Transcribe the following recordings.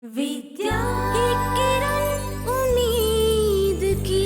विद्या एक किरण उम्मीद की।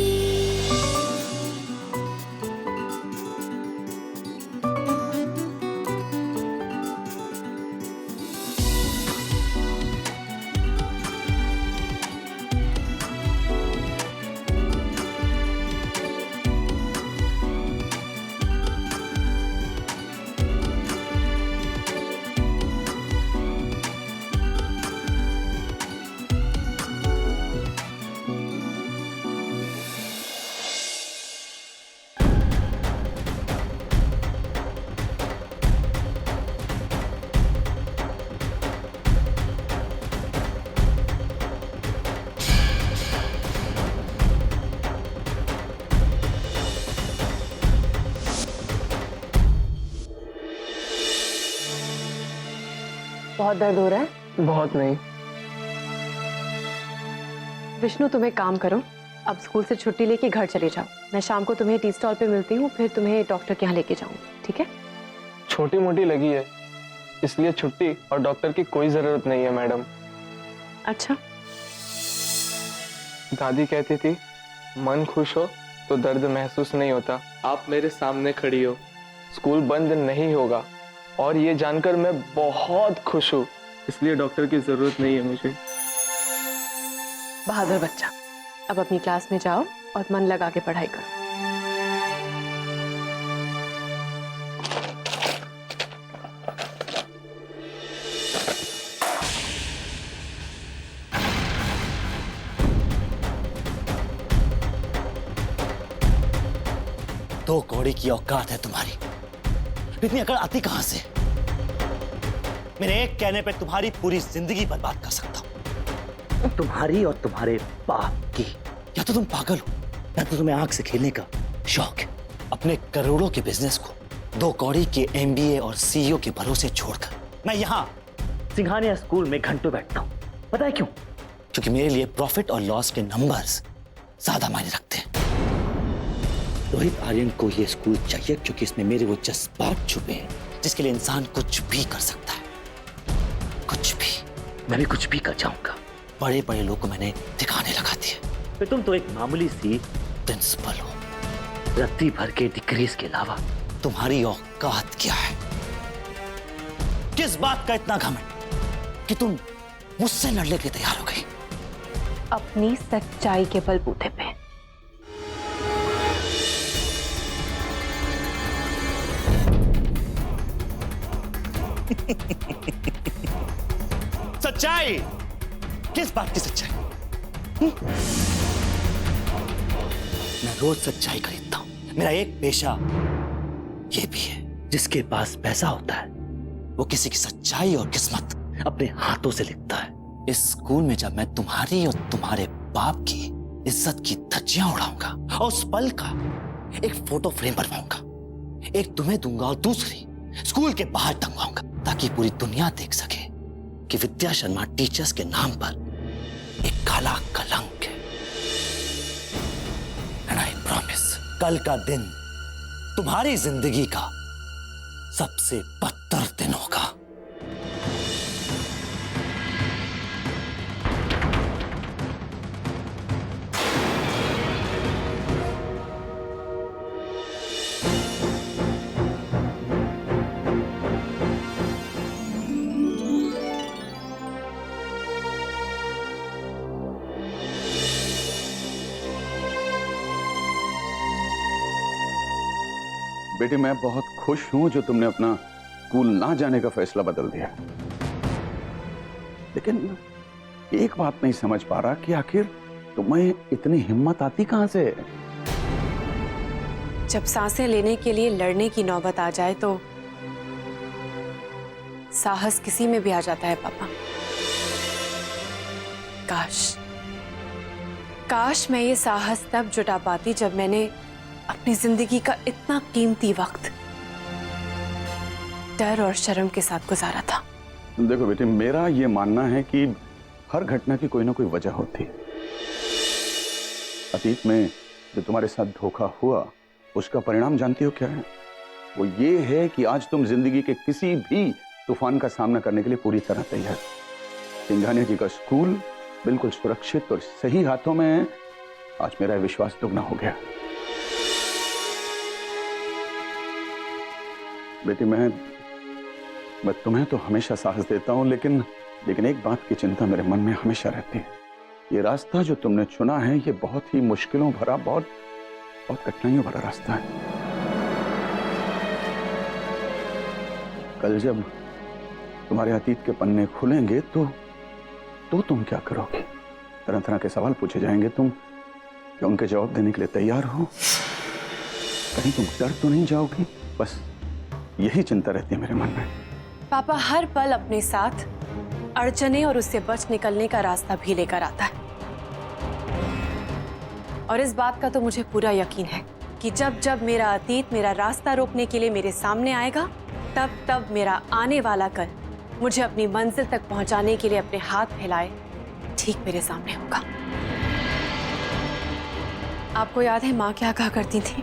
बहुत दर्द हो रहा है? बहुत नहीं। विष्णु, तुम एक काम करो, अब स्कूल से छुट्टी लेके घर चले जाओ। मैं शाम को तुम्हें टी स्टॉल पे मिलती हूँ, फिर तुम्हें डॉक्टर के यहाँ लेके जाऊंगी, ठीक है? छोटी मोटी लगी है, इसलिए छुट्टी और डॉक्टर की कोई जरूरत नहीं है मैडम। अच्छा। दादी कहती थी मन खुश हो तो दर्द महसूस नहीं होता। आप मेरे सामने खड़ी हो, स्कूल बंद नहीं होगा और ये जानकर मैं बहुत खुश हूँ, इसलिए डॉक्टर की जरूरत नहीं है मुझे। बहादुर बच्चा, अब अपनी क्लास में जाओ और मन लगा के पढ़ाई करो। दो कौड़ी की औकात है तुम्हारी, इतनी अकड़ आती कहां से? मेरे एक कहने पे तुम्हारी पूरी जिंदगी बर्बाद कर सकता हूं, तुम्हारी और तुम्हारे बाप की। या तो तुम पागल हो या तो तुम्हें आंख से खेलने का शौक है। अपने करोड़ों के बिजनेस को दो कौड़ी के MBA और CEO के भरोसे छोड़कर मैं यहां सिंघानिया स्कूल में घंटों बैठता हूं। पता है क्यों? क्योंकि मेरे लिए प्रॉफिट और लॉस के नंबर्स ज्यादा मायने रखते हैं। रोहित आर्यन को यह स्कूल चाहिए क्योंकि इसमें मेरे वो जज्बात छुपे हैं जिसके लिए इंसान कुछ भी कर सकता है, कुछ भी। मैं भी कुछ भी कर जाऊंगा। बड़े बड़े लोग को मैंने दिखाने लगा दिए। फिर तुम तो एक मामूली सी प्रिंसिपल हो, रत्ती भर के डिग्रीज के अलावा तुम्हारी औकात क्या है? किस बात का इतना घमंड कि तुम मुझसे लड़ने के लिए तैयार हो गई? अपनी सच्चाई के बलबूते पे। सच्चाई? किस बात की सच्चाई? मैं रोज सच्चाई खरीदता हूं। मेरा एक पेशा ये भी है, जिसके पास पैसा होता है वो किसी की सच्चाई और किस्मत अपने हाथों से लिखता है। इस स्कूल में जब मैं तुम्हारी और तुम्हारे बाप की इज्जत की धज्जियां उड़ाऊंगा और उस पल का एक फोटो फ्रेम बनवाऊंगा, एक तुम्हें दूंगा और दूसरी स्कूल के बाहर टंगवाऊंगा, ताकि पूरी दुनिया देख सके कि विद्या शर्मा टीचर्स के नाम पर एक काला कलंक है। एंड आई प्रॉमिस, कल का दिन तुम्हारी जिंदगी का सबसे बदतर दिन होगा। बेटी, मैं बहुत खुश हूं जो तुमने अपना स्कूल ना जाने का फैसला बदल दिया। लेकिन एक बात नहीं समझ पा रहा कि आखिर तुम्हें इतनी हिम्मत आती कहां से? जब सांसें लेने के लिए लड़ने की नौबत आ जाए तो साहस किसी में भी आ जाता है पापा। काश मैं ये साहस तब जुटा पाती जब मैंने अपनी जिंदगी का इतना कीमती वक्त डर और शर्म के साथ गुजारा था। देखो बेटी, मेरा ये मानना है कि हर घटना की कोई ना कोई वजह होती है। अतीत में जो तुम्हारे साथ धोखा हुआ उसका परिणाम जानती हो क्या है? वो ये है कि आज तुम जिंदगी के किसी भी तूफान का सामना करने के लिए पूरी तरह तैयार। सिंघानिया जी का स्कूल बिल्कुल सुरक्षित और सही हाथों में है। आज मेरा विश्वास दुगना हो गया। बेटी, मैं तुम्हें तो हमेशा साहस देता हूं, लेकिन एक बात की चिंता मेरे मन में हमेशा रहती है। ये रास्ता जो तुमने चुना है, ये बहुत ही मुश्किलों भरा, बहुत कठिनाइयों भरा रास्ता है। कल जब तुम्हारे अतीत के पन्ने खुलेंगे तो तुम क्या करोगे? तरह तरह के सवाल पूछे जाएंगे। तुम क्या उनके जवाब देने के लिए तैयार हो? कहीं तुम डर तो नहीं जाओगी? बस यही चिंता रहती है मेरे मन में। पापा हर पल अपने साथ अड़चने और उससे बच निकलने का रास्ता भी लेकर आता है, और इस बात का तो मुझे पूरा यकीन है कि जब जब मेरा अतीत मेरा रास्ता रोकने के लिए मेरे सामने आएगा, तब मेरा आने वाला कल मुझे अपनी मंजिल तक पहुंचाने के लिए अपने हाथ फैलाए ठीक मेरे सामने होगा। आपको याद है माँ क्या कहा करती थी?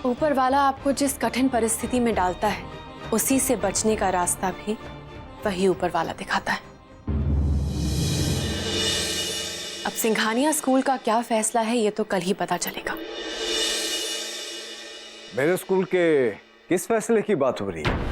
ऊपर वाला आपको जिस कठिन परिस्थिति में डालता है, उसी से बचने का रास्ता भी वही ऊपर वाला दिखाता है। अब सिंघानिया स्कूल का क्या फैसला है, ये तो कल ही पता चलेगा। मेरे स्कूल के किस फैसले की बात हो रही है?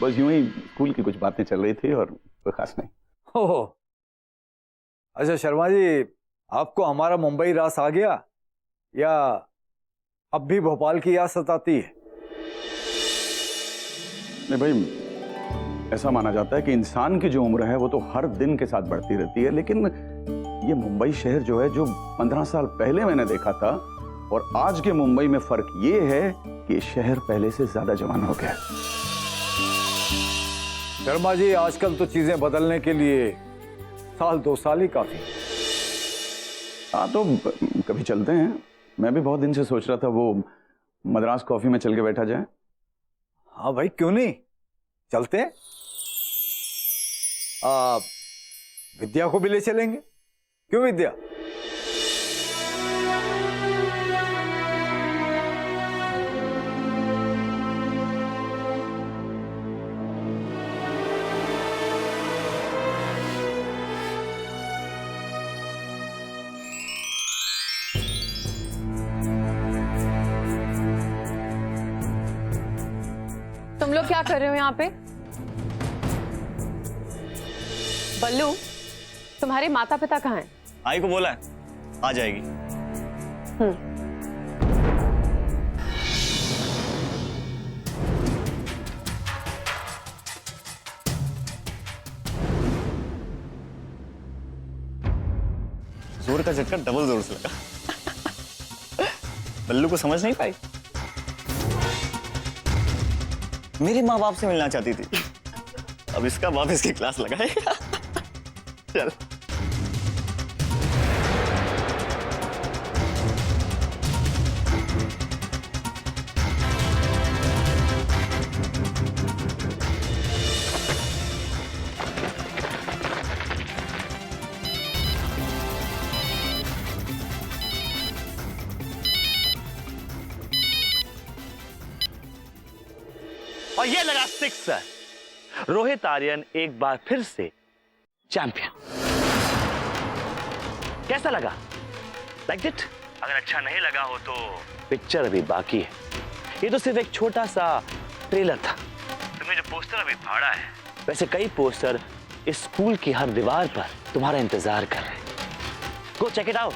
बस यूं ही स्कूल की कुछ बातें चल रही थी और कोई खास नहीं। ओह, अच्छा शर्मा जी, आपको हमारा मुंबई रास आ गया या अब भी भोपाल की याद सताती है? नहीं भाई, ऐसा माना जाता है कि इंसान की जो उम्र है वो तो हर दिन के साथ बढ़ती रहती है, लेकिन ये मुंबई शहर जो है, जो 15 साल पहले मैंने देखा था और आज के मुंबई में फर्क ये है कि शहर पहले से ज्यादा जवान हो गया। शर्मा जी, आजकल तो चीजें बदलने के लिए साल 2 साल ही काफी। हाँ, तो कभी चलते हैं। मैं भी बहुत दिन से सोच रहा था वो मद्रास कॉफी में चल के बैठा जाए। हाँ भाई, क्यों नहीं, चलते हैं। विद्या को भी ले चलेंगे। क्यों विद्या? तुम लोग क्या कर रहे हो यहाँ पे? बल्लू, तुम्हारे माता पिता कहाँ हैं? आई को बोला है, आ जाएगी। जोर का झटका डबल जोर से लगा। बल्लू को समझ नहीं पाई। मेरे माँ बाप से मिलना चाहती थी, अब इसका बाप इसकी क्लास लगाएगा। चल। और ये लगा 6 रन। रोहित आर्यन एक बार फिर से चैंपियन। कैसा लगा? Like it? अगर अच्छा नहीं लगा हो तो पिक्चर अभी बाकी है। ये तो सिर्फ एक छोटा सा ट्रेलर था। तुमने जो पोस्टर अभी फाड़ा है, वैसे कई पोस्टर इस स्कूल की हर दीवार पर तुम्हारा इंतजार कर रहे हैं। Go check it out.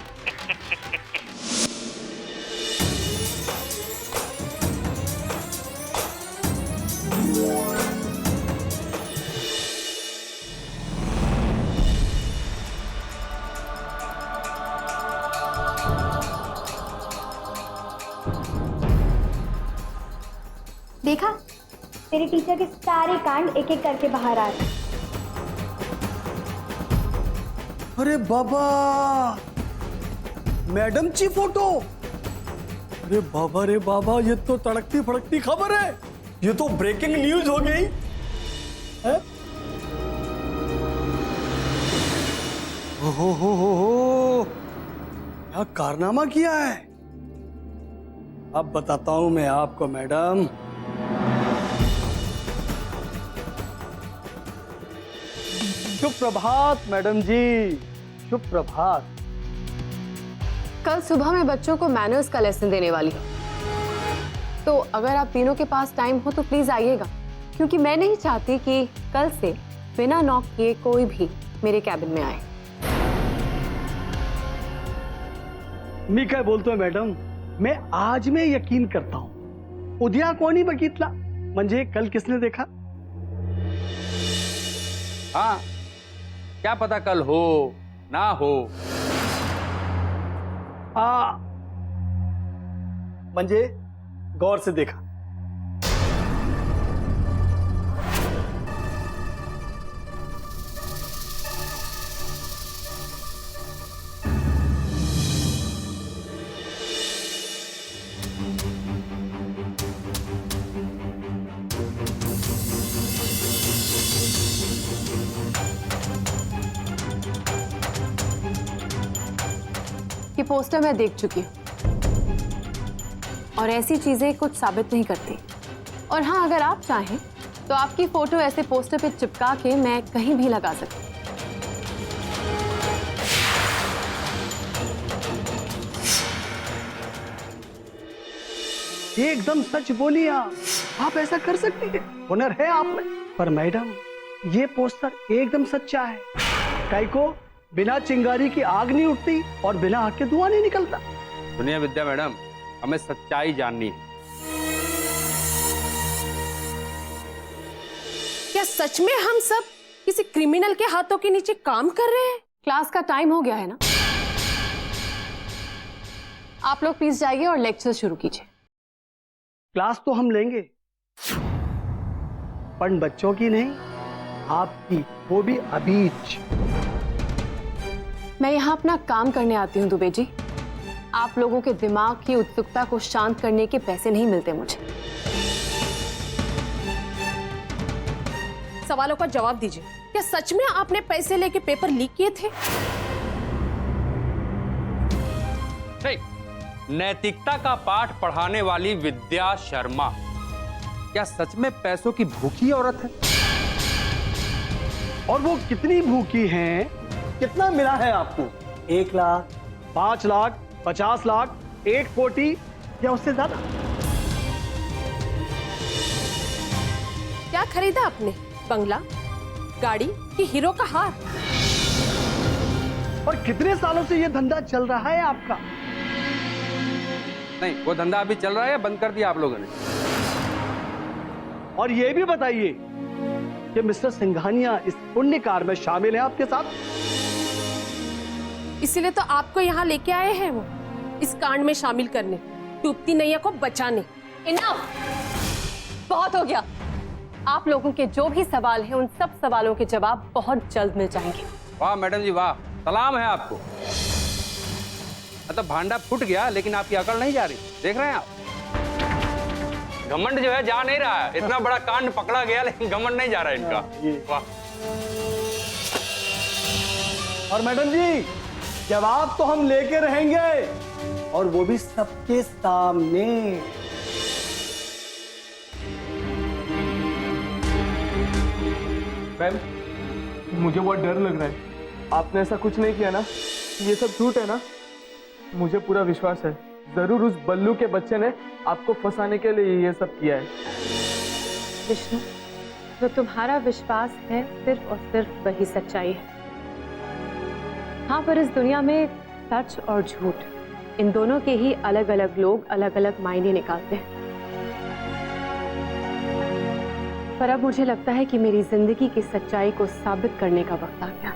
देखा, तेरे टीचर के सारे कांड एक एक करके बाहर आ रहे। अरे बाबा, मैडम की फोटो। अरे बाबा रे बाबा, ये तो तड़कती फड़कती खबर है। ये तो ब्रेकिंग न्यूज हो गई है? हो। क्या कारनामा किया है? अब बताता हूं मैं आपको मैडम। शुभ प्रभात मैडम जी, शुभ प्रभात। कल सुबह मैं बच्चों को मैनर्स का लेसन देने वाली हूँ, तो अगर आप तीनों के पास टाइम हो तो प्लीज आइएगा, क्योंकि मैं नहीं चाहती कि कल से बिना नॉक किए कोई भी मेरे कैबिन में आए। मी काय बोलतोय मॅडम, मैं आज में यकीन करता हूं, उद्या कोणी बघितला म्हणजे कल किसने देखा? हाँ, क्या पता कल हो ना हो। म्हणजे गौर से देखा। ये पोस्टर मैं देख चुकी हूँ और ऐसी चीजें कुछ साबित नहीं करती। और हाँ, अगर आप चाहें तो आपकी फोटो ऐसे पोस्टर पे चिपका के मैं कहीं भी लगा सकती हूँ। ये एकदम सच बोली आप ऐसा कर सकती हैं, हुनर है आप में। पर मैडम, ये पोस्टर एकदम सच्चा है। काई को बिना चिंगारी की आग नहीं उठती और बिना आग के धुआं नहीं निकलता। सुनिए विद्या मैडम, हमें सच्चाई जाननी है। क्या सच में हम सब किसी क्रिमिनल के हाथों के नीचे काम कर रहे हैं? क्लास का टाइम हो गया है ना, आप लोग प्लीज जाइए और लेक्चर शुरू कीजिए। क्लास तो हम लेंगे, पर बच्चों की नहीं, आपकी, वो भी अबीच। मैं यहाँ अपना काम करने आती हूँ दुबे जी। आप लोगों के दिमाग की उत्सुकता को शांत करने के पैसे नहीं मिलते मुझे। सवालों का जवाब दीजिए। क्या सच में आपने पैसे लेके पेपर लीक किए थे? नहीं, नैतिकता का पाठ पढ़ाने वाली विद्या शर्मा क्या सच में पैसों की भूखी औरत है? और वो कितनी भूखी हैं? कितना मिला है आपको? 1 लाख, 5 लाख, 50 लाख, 1 कोटी या उससे ज्यादा? क्या खरीदा आपने? बंगला, गाड़ी कि हीरो का हार? और कितने सालों से ये धंधा चल रहा है आपका? नहीं, वो धंधा अभी चल रहा है या बंद कर दिया आप लोगों ने? और ये भी बताइए कि मिस्टर सिंघानिया इस पुण्य कार्य में शामिल है आपके साथ? इसीलिए तो आपको यहाँ लेके आए हैं वो, इस कांड में शामिल करने, डूबती नैया को बचाने। इनफ! बहुत हो गया। आप लोगों के जो भी सवाल हैं, उन सब सवालों के जवाब बहुत जल्द मिल जाएंगे। वाह मैडम जी वाह, सलाम है आपको। मतलब भांडा फूट गया लेकिन आपकी अकड़ नहीं जा रही, देख रहे हैं आप। घमंड जो है जा नहीं रहा है। इतना बड़ा कांड पकड़ा गया लेकिन घमंड नहीं जा रहा है इनका। वाह। और मैडम जी, जवाब तो हम लेके रहेंगे, और वो भी सबके सामने। मैम, मुझे बहुत डर लग रहा है। आपने ऐसा कुछ नहीं किया ना? ये सब झूठ है ना? मुझे पूरा विश्वास है, जरूर उस बल्लू के बच्चे ने आपको फंसाने के लिए ये सब किया है। विष्णु, जो तुम्हारा विश्वास है सिर्फ और सिर्फ वही सच्चाई है। हाँ, पर इस दुनिया में सच और झूठ, इन दोनों के ही अलग अलग लोग अलग अलग मायने निकालते हैं। पर अब मुझे लगता है कि मेरी जिंदगी की सच्चाई को साबित करने का वक्त आ गया।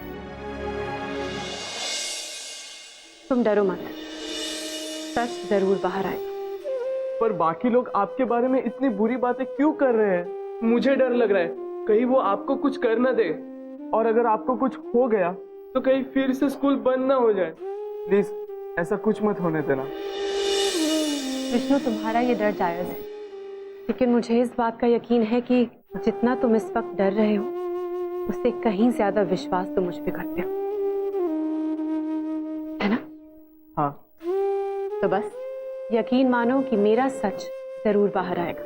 तुम डरो मत, सच जरूर बाहर आएगा। पर बाकी लोग आपके बारे में इतनी बुरी बातें क्यों कर रहे हैं? मुझे डर लग रहा है कहीं वो आपको कुछ कर ना दे, और अगर आपको कुछ हो गया तो कहीं फिर से स्कूल बंद ना हो जाए। प्लीज ऐसा कुछ मत होने देना। विष्णु, तुम्हारा ये डर जायज है, लेकिन मुझे इस बात का यकीन है कि जितना तुम इस वक्त डर रहे हो, उससे कहीं ज्यादा विश्वास तुम मुझ पे करते हो, है ना? हाँ। तो बस यकीन मानो कि मेरा सच जरूर बाहर आएगा।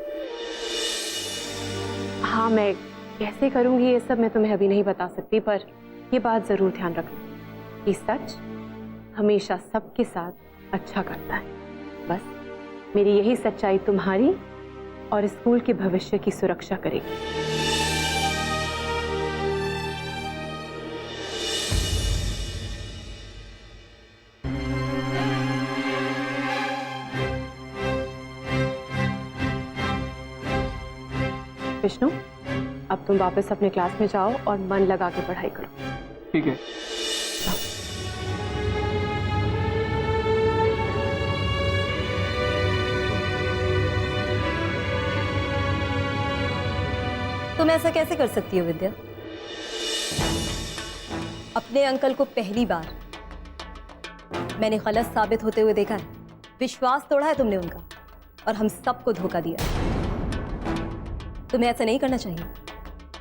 हाँ, मैं कैसे करूंगी ये सब मैं तुम्हें अभी नहीं बता सकती, पर ये बात जरूर ध्यान रखना कि सच हमेशा सबके साथ अच्छा करता है। बस मेरी यही सच्चाई तुम्हारी और स्कूल के भविष्य की सुरक्षा करेगी। विष्णु, अब तुम वापस अपने क्लास में जाओ और मन लगा के पढ़ाई करो। ठीक है। तुम ऐसा कैसे कर सकती हो विद्या? अपने अंकल को पहली बार मैंने गलत साबित होते हुए देखा है। विश्वास तोड़ा है तुमने उनका और हम सबको धोखा दिया। तुम्हें ऐसा नहीं करना चाहिए।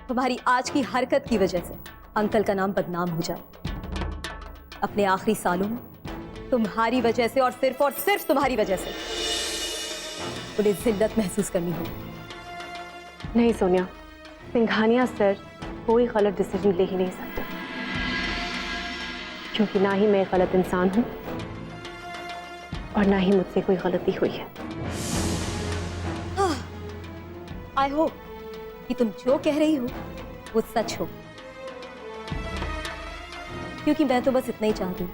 तुम्हारी आज की हरकत की वजह से अंकल का नाम बदनाम हो जाए। अपने आखिरी सालों में तुम्हारी वजह से और सिर्फ तुम्हारी वजह से उन्हें जिल्लत महसूस करनी होगी। नहीं सोनिया, सिंघानिया सर कोई गलत डिसीजन ले ही नहीं सकते, क्योंकि ना ही मैं गलत इंसान हूं और ना ही मुझसे कोई गलती हुई है। आई होप कि तुम जो कह रही हो वो सच हो, क्योंकि मैं तो बस इतना ही चाहती हूँ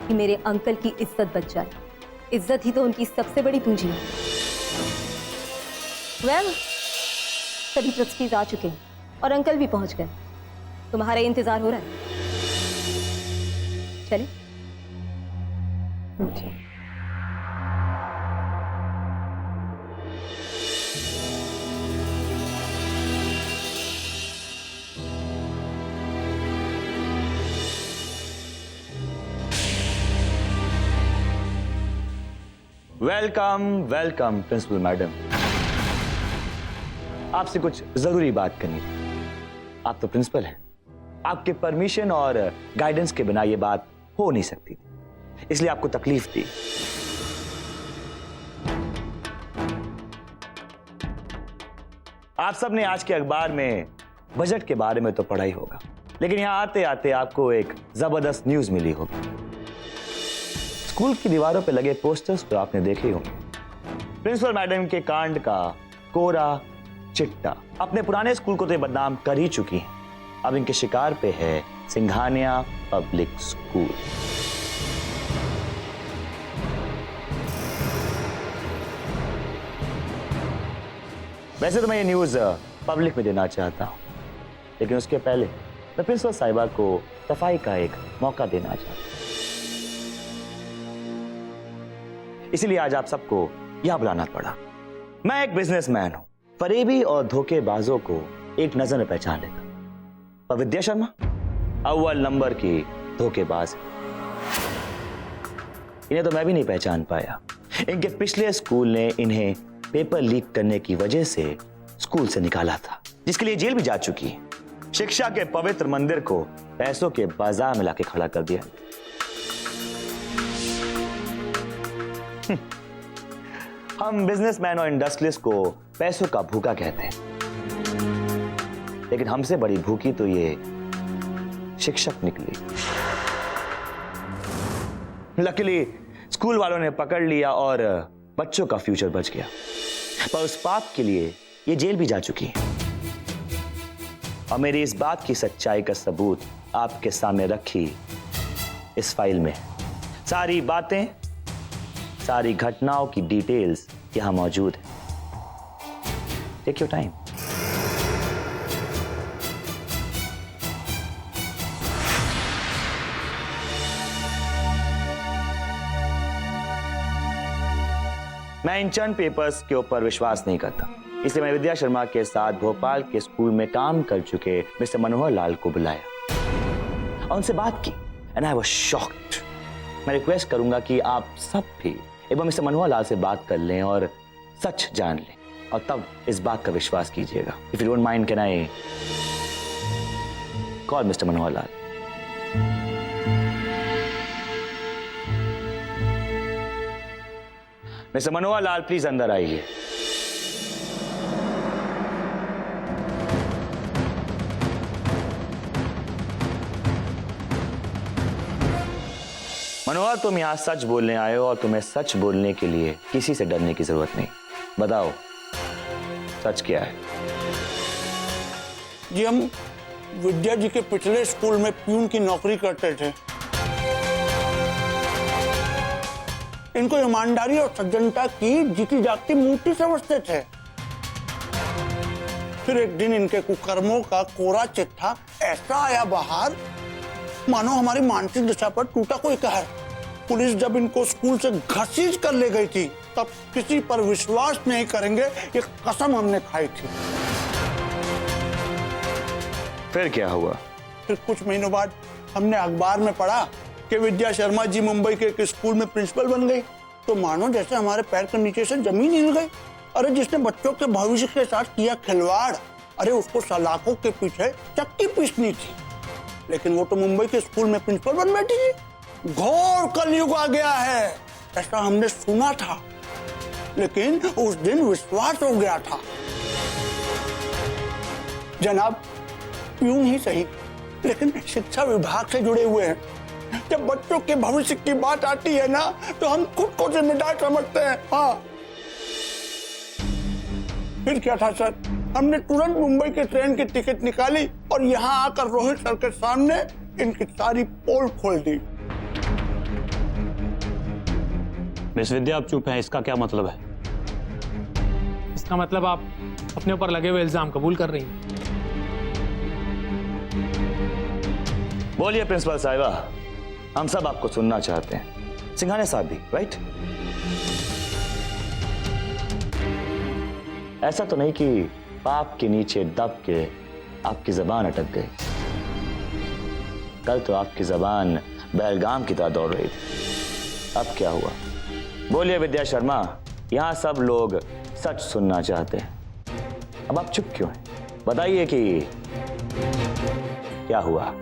कि मेरे अंकल की इज्जत बच जाए। इज्जत ही तो उनकी सबसे बड़ी पूंजी है। वेल, सभी ट्रस्टीज आ चुके हैं और अंकल भी पहुंच गए। तुम्हारा इंतजार हो रहा है। चले? जी। Welcome welcome principal madam. आपसे कुछ जरूरी बात करनी थी। आप तो प्रिंसिपल हैं, आपके परमिशन और गाइडेंस के बिना ये बात हो नहीं सकती थी, इसलिए आपको तकलीफ दी। आप सबने आज के अखबार में बजट के बारे में तो पढ़ा ही होगा, लेकिन यहां आते आते आपको एक जबरदस्त न्यूज मिली होगी। स्कूल की दीवारों पर लगे पोस्टर्स तो आपने देखे होंगे। प्रिंसिपल मैडम के कांड का कोरा चिट्टा अपने पुराने स्कूल को तो बदनाम कर ही चुकी हैं। अब इनके शिकार पे है सिंघानिया पब्लिक स्कूल। वैसे तो मैं ये न्यूज पब्लिक में देना चाहता हूं, लेकिन उसके पहले मैं प्रिंसिपल साहिबा को सफाई का एक मौका देना चाहता हूं। इसीलिए आज आप सबको यहां बुलाना पड़ा। मैं एक बिजनेसमैन हूं, फरेबी और धोखेबाजों को एक नजर में पहचान लेता हूं, पर विद्या शर्मा अव्वल नंबर की धोखेबाज। इन्हें तो मैं भी नहीं पहचान पाया। इनके पिछले स्कूल ने इन्हें पेपर लीक करने की वजह से स्कूल से निकाला था, जिसके लिए जेल भी जा चुकी है। शिक्षा के पवित्र मंदिर को पैसों के बाजार में लाके खड़ा कर दिया। हम बिजनेसमैन और इंडस्ट्रियलिस्ट को पैसों का भूखा कहते हैं, लेकिन हमसे बड़ी भूखी तो ये शिक्षक निकली। लकीली स्कूल वालों ने पकड़ लिया और बच्चों का फ्यूचर बच गया, पर उस पाप के लिए ये जेल भी जा चुकी है। और मेरी इस बात की सच्चाई का सबूत आपके सामने रखी इस फाइल में। सारी बातें, सारी घटनाओं की डिटेल्स यहां मौजूद है। Take your time. मैं इन चंद पेपर्स के ऊपर विश्वास नहीं करता, इसलिए मैं विद्या शर्मा के साथ भोपाल के स्कूल में काम कर चुके मिस्टर मनोहर लाल को बुलाया और उनसे बात की, एंड आई वाज शॉक्ड। मैं रिक्वेस्ट करूंगा कि आप सब भी एक बार मिस्टर मनोहर लाल से बात कर लें और सच जान लें, और तब इस बात का विश्वास कीजिएगा। If you don't mind, can I call mister Manohar Lal? Mister Manohar Lal please अंदर आइए। मनोहर, तुम यहां सच बोलने आए हो और तुम्हें सच बोलने के लिए किसी से डरने की जरूरत नहीं। बताओ सच क्या है? जी हम विद्या जी के पिछले स्कूल में प्यून की नौकरी करते थे। इनको ईमानदारी और सज्जनता की जीती जागती मूर्ति समझते थे। फिर एक दिन इनके कुकर्मों का कोरा चिट्ठा ऐसा आया बाहर मानो हमारी मानसिक दशा पर टूटा कोई कहर। पुलिस जब इनको स्कूल से घसीट कर ले गई थी तब किसी पर विश्वास नहीं करेंगे ये कसम हमने खाई थी। फिर क्या हुआ? फिर कुछ महीनों बाद हमने अखबार में पढ़ा कि विद्या शर्मा जी मुंबई के एक स्कूल में प्रिंसिपल बन गई। तो मानो जैसे हमारे पैर के नीचे से जमीन हिल गई। अरे जिसने बच्चों के भविष्य के साथ किया खिलवाड़, अरे उसको सलाखों के पीछे चक्की पीसनी थी। लेकिन वो तो मुंबई के स्कूल में प्रिंसिपल बन बैठी थी। घोर कलयुग आ गया है ऐसा हमने सुना था, लेकिन उस दिन विश्वास हो गया था। जनाब, यूं ही सही लेकिन शिक्षा विभाग से जुड़े हुए हैं। जब बच्चों के भविष्य की बात आती है ना तो हम खुद को जिम्मेदार समझते हैं। हाँ, फिर क्या था सर, हमने तुरंत मुंबई के ट्रेन की टिकट निकाली और यहाँ आकर रोहित सर के सामने इनकी सारी पोल खोल दी। मिस विद्या, आप चुप हैं, इसका क्या मतलब है? इसका मतलब आप अपने ऊपर लगे हुए इल्जाम कबूल कर रही हैं। बोलिए प्रिंसिपल साहिबा, हम सब आपको सुनना चाहते हैं। सिंघानिया साहब भी, राइट? ऐसा तो नहीं कि पाप के नीचे दब के आपकी जबान अटक गई? कल तो आपकी जबान बैलगाम की तरह दौड़ रही थी, अब क्या हुआ? बोलिए विद्या शर्मा, यहां सब लोग सच सुनना चाहते हैं। अब आप चुप क्यों हैं? बताइए कि क्या हुआ?